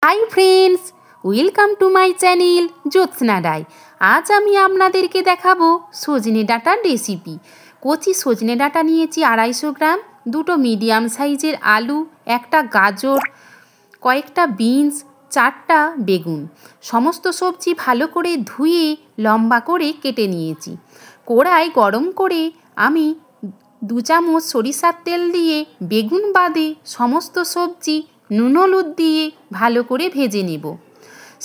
High friends, welcome to my channel Jyotsna Roy. আজ আমি আপনাদেরকে দেখাবো সজনে ডাঁটার রেসিপি। কচি সজনে ডাঁটা নিয়েছি 250 গ্রাম, দুটো মিডিয়াম সাইজের আলু, একটা গাজর, কয়েকটা বিনস, 4টা বেগুন। সমস্ত সবজি ভালো করে ধুয়ে লম্বা করে কেটে নিয়েছি। কড়াই গরম করে আমি 2 চামচ সরিষার তেল দিয়ে বেগুন বাদে সমস্ত সবজি নুন হলুদ দিয়ে ভালো করে ভেজে নেব।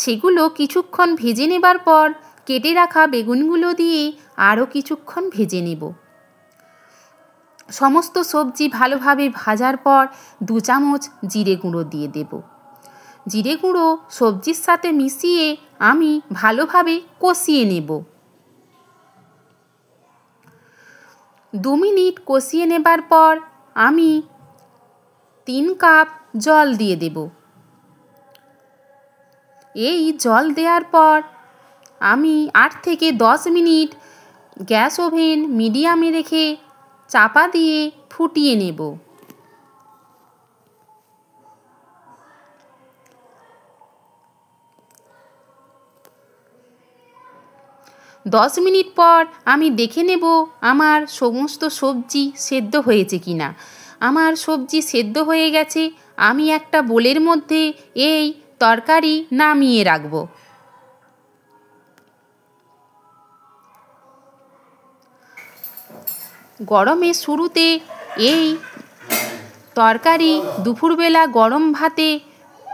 সেগুলো কিছুক্ষণ ভেজে নেবার পর কেটে রাখা বেগুনগুলো দিয়ে আরও কিছুক্ষণ ভেজে নেব। সমস্ত সবজি ভালোভাবে ভাজার পর 2 চামচ জিরে গুঁড়ো দিয়ে দেব। জিরে গুঁড়ো সবজির সাথে মিশিয়ে আমি ভালোভাবে কষিয়ে নেব। 2 মিনিট কষিয়ে নেবার পর আমি 3 কাপ জল দিয়ে দেব। এই জল দেওয়ার পর আমি 8 থেকে 10 মিনিট গ্যাস ওভেন মিডিয়ামে রেখে চাপা দিয়ে ফুটিয়ে নেব। দশ মিনিট পর আমি দেখে নেব আমার সমস্ত সবজি সেদ্ধ হয়েছে কিনা। আমার সবজি সেদ্ধ হয়ে গেছে। আমি একটা বোলের মধ্যে এই তরকারি নামিয়ে রাখব। গরমের শুরুতে এই তরকারি দুপুরবেলা গরম ভাতে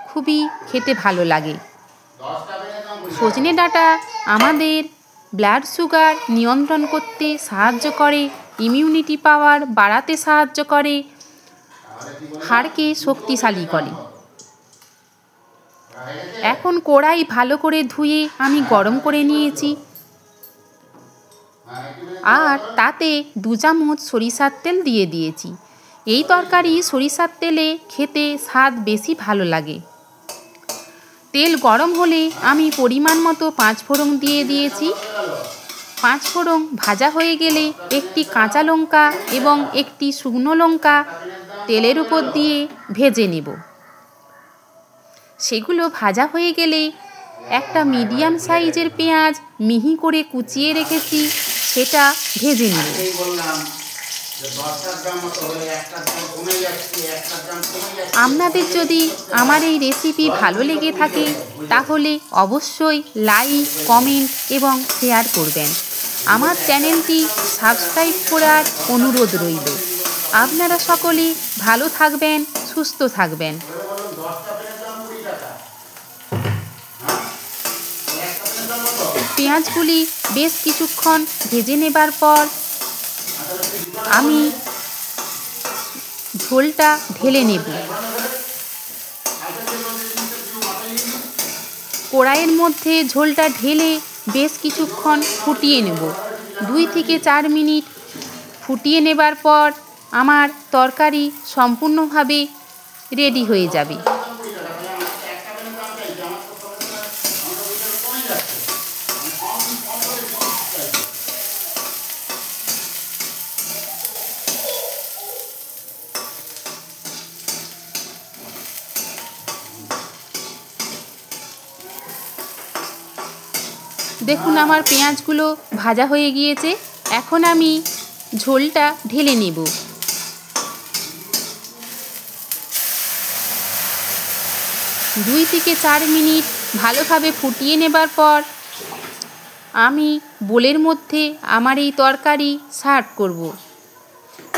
খুবই খেতে ভালো লাগে। সজনে ডাঁটা আমাদের ব্লাড সুগার নিয়ন্ত্রণ করতে সাহায্য করে, ইমিউনিটি পাওয়ার বাড়াতে সাহায্য করে, হাড়কে শক্তিশালী করে। এখন কড়াই ভালো করে ধুয়ে আমি গরম করে নিয়েছি, আর তাতে 2 চামচ সরিষার তেল দিয়ে দিয়েছি। এই তরকারি সরিষার তেলে খেতে স্বাদ বেশি ভালো লাগে। তেল গরম হলে আমি পরিমাণ মতো 5 ফোড়ন দিয়ে দিয়েছি। 5 ফোড়ন ভাজা হয়ে গেলে একটি কাঁচা লঙ্কা এবং একটি শুকনো লঙ্কা তেলের উপর দিয়ে ভেজে নেব। সেগুলো ভাজা হয়ে গেলে একটা মিডিয়াম সাইজের পেঁয়াজ মিহি করে কুচিয়ে রেখেছি, সেটা ভেজে নেব। আপনাদের যদি আমার এই রেসিপি ভালো লেগে থাকে তাহলে অবশ্যই লাইক, কমেন্ট এবং শেয়ার করবেন। আমার চ্যানেলটি সাবস্ক্রাইব করার অনুরোধ রইল। আপনারা সকলে ভালো থাকবেন, সুস্থ থাকবেন। পেঁয়াজগুলি বেশ কিছুক্ষণ ভেজে নেবার পর আমি ঝোলটা ঢেলে নেব। কড়াইয়ের মধ্যে ঝোলটা ঢেলে বেশ কিছুক্ষণ ফুটিয়ে নেব। 2 থেকে 4 মিনিট ফুটিয়ে নেবার পর আমার তরকারি সম্পূর্ণভাবে রেডি হয়ে যাবে। দেখুন আমার পেঁয়াজগুলো ভাজা হয়ে গিয়েছে। এখন আমি ঝোলটা ঢেলে নেব। দুই থেকে 4 মিনিট ভালোভাবে ফুটিয়ে নেবার পর আমি বোলের মধ্যে আমার এই তরকারি সার্ভ করব,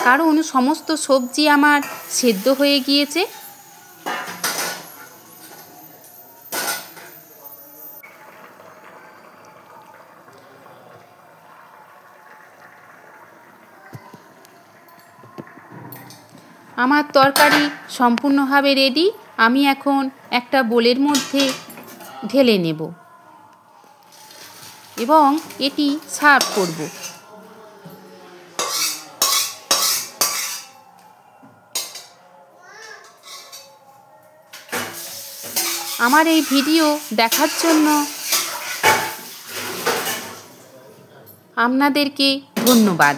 কারণ সমস্ত সবজি আমার সেদ্ধ হয়ে গিয়েছে। আমার তরকারি সম্পূর্ণভাবে রেডি। আমি এখন একটা বোলের মধ্যে ঢেলে নেব এবং এটি সার্ভ করব। আমার এই ভিডিও দেখার জন্য আপনাদেরকে ধন্যবাদ।